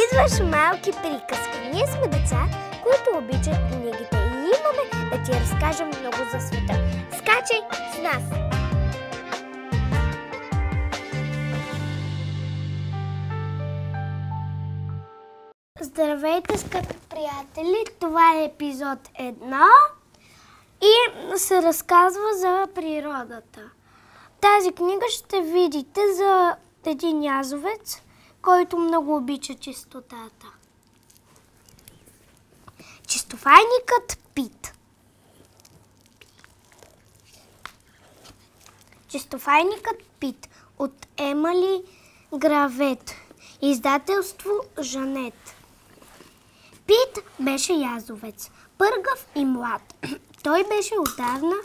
Идваш малки приказки. Ние сме деца, които обичат книгите и имаме да ти разкажем много за света. Скачай с нас! Здравейте, скъпи приятели! Това е епизод 1 и се разказва за природата. Тази книга ще видите за един язовец, който много обича чистотата. Чистофайникът Пит. Чистофайникът Пит от Емали Гравет. Издателство Жанет. Пит беше язовец, пъргав и млад. Той беше отдавна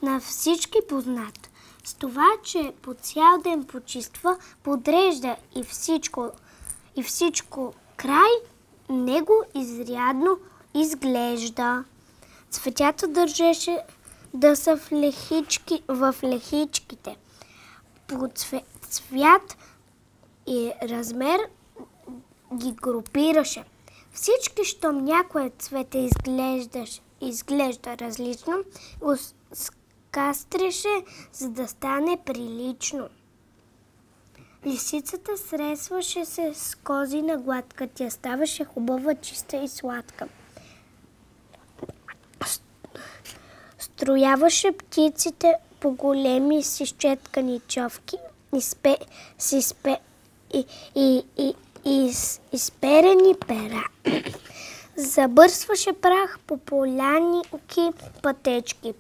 на всички познат. С това, че по цял ден почиства, подрежда и всичко край него изрядно изглежда. Цветята държеше да са в лехичките. По цвят и размер ги групираше. Всички, щом някое цвете изглежда различно, го скастреше, за да стане прилично. Лисицата сресваше се с козина гладка, тя ставаше хубава, чиста и сладка. Строяваше птиците по големи си щеткани човки и изперени пера. Забърсваше прах по поляники пътечки,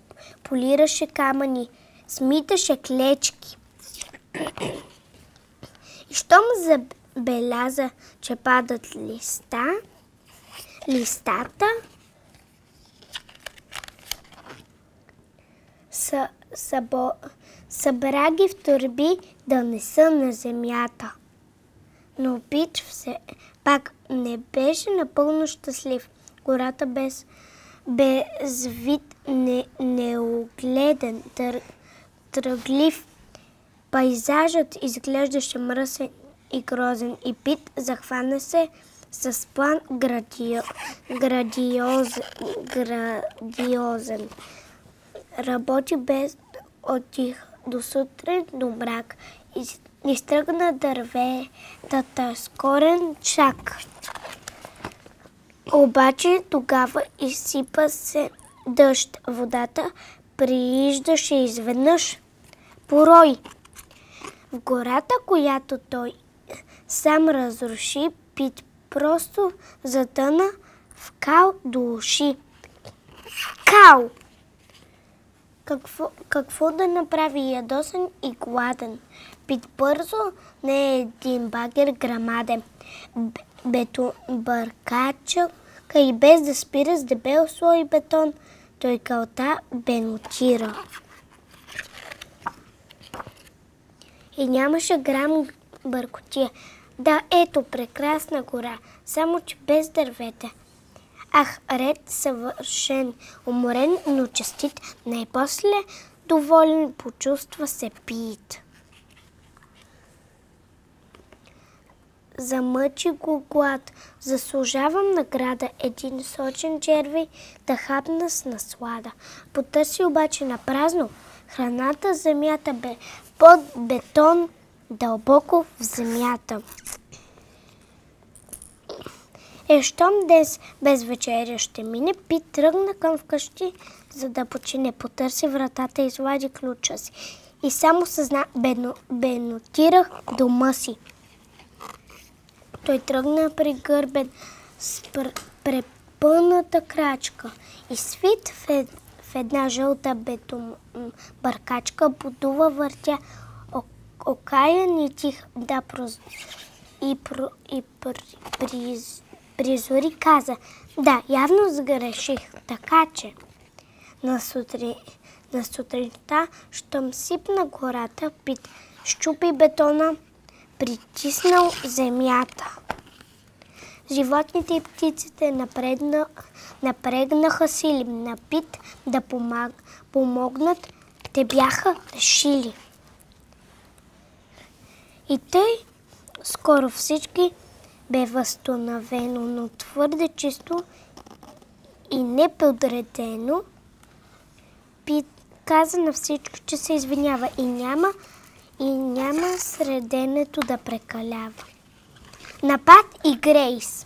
полираше камъни, смиташе клечки. И щом забеляза, че падат листата, събра ги в торби да неса на земята. Но Пит все пак не беше напълно щастлив. Гората без вид, неогледен, тръглив. Пейзажът изглеждаше мръсен и грозен и Пит захвана се с план грандиозен. Работи без отдих до сутрин до мрак. Изтръгна дърветата с корен чак. Обаче тогава изсипа се дъжд. Водата прииждаше изведнъж порой. В гората, която той сам разруши, Пит просто затъна в кал до уши. Кал! Какво да направи ядосен и гладен? Пит бързо не един багер грамаден, бъркача и без да спира с дебел слой бетон, той калта бенотира. И нямаше грам бъркотия. Да, ето, прекрасна гора, само че без дървета. Ах, ред съвършен, уморен, но честит, най-после доволен почувства се Пит. Замъчи го глад, заслужавам награда, един сочен червей да хапна с наслада. Потърси обаче на празно, храната земята бе под бетон, дълбоко в земята. Щом днес без вечеря ще мине, Пит тръгна към вкъщи, за да почине. Потърси вратата, извади ключа си и само съзна, бенотирах дома си. Той тръгна пригърбен с препъната крачка и свит в една жълта бъркачка будува въртя, окаян и тих да призори каза: да, явно сгреших, така че на сутринта, щом сипна гората, Пит щупи бетона, притиснал земята. Животните и птиците напрегнаха сили на Пит да помогнат. Те бяха решили. И тъй скоро всички бе възстановено, но твърде чисто и неподредено. Пит каза на всички, че се извинява и няма среденето да прекалява. На Пат и Грейс.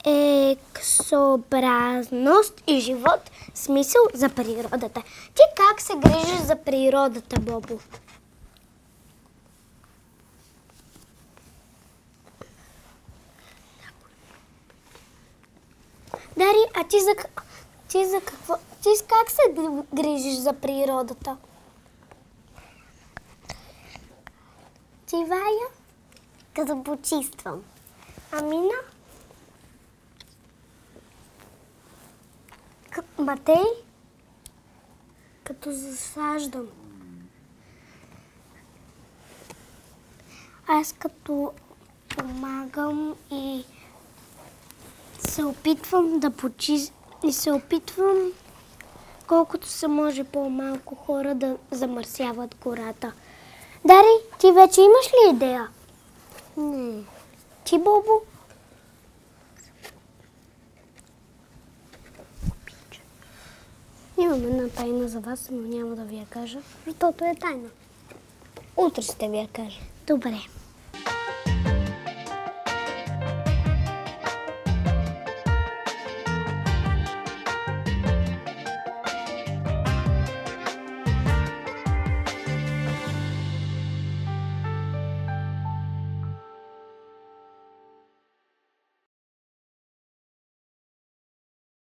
Ексообразност и живот, смисъл за природата. Ти как се грижиш за природата, Бобо? Дари, а ти за какво? Ти как се грижиш за природата? Ти, Вая? Като почиствам. Амина? Матей? Като засаждам. Аз като помагам и се опитвам да и се опитвам колкото се може по-малко хора да замърсяват гората. Дари, ти вече имаш ли идея? Не. Ти, Бобо? Имам една тайна за вас, но няма да ви я кажа, защото е тайна. Утре ще ви я кажа. Добре.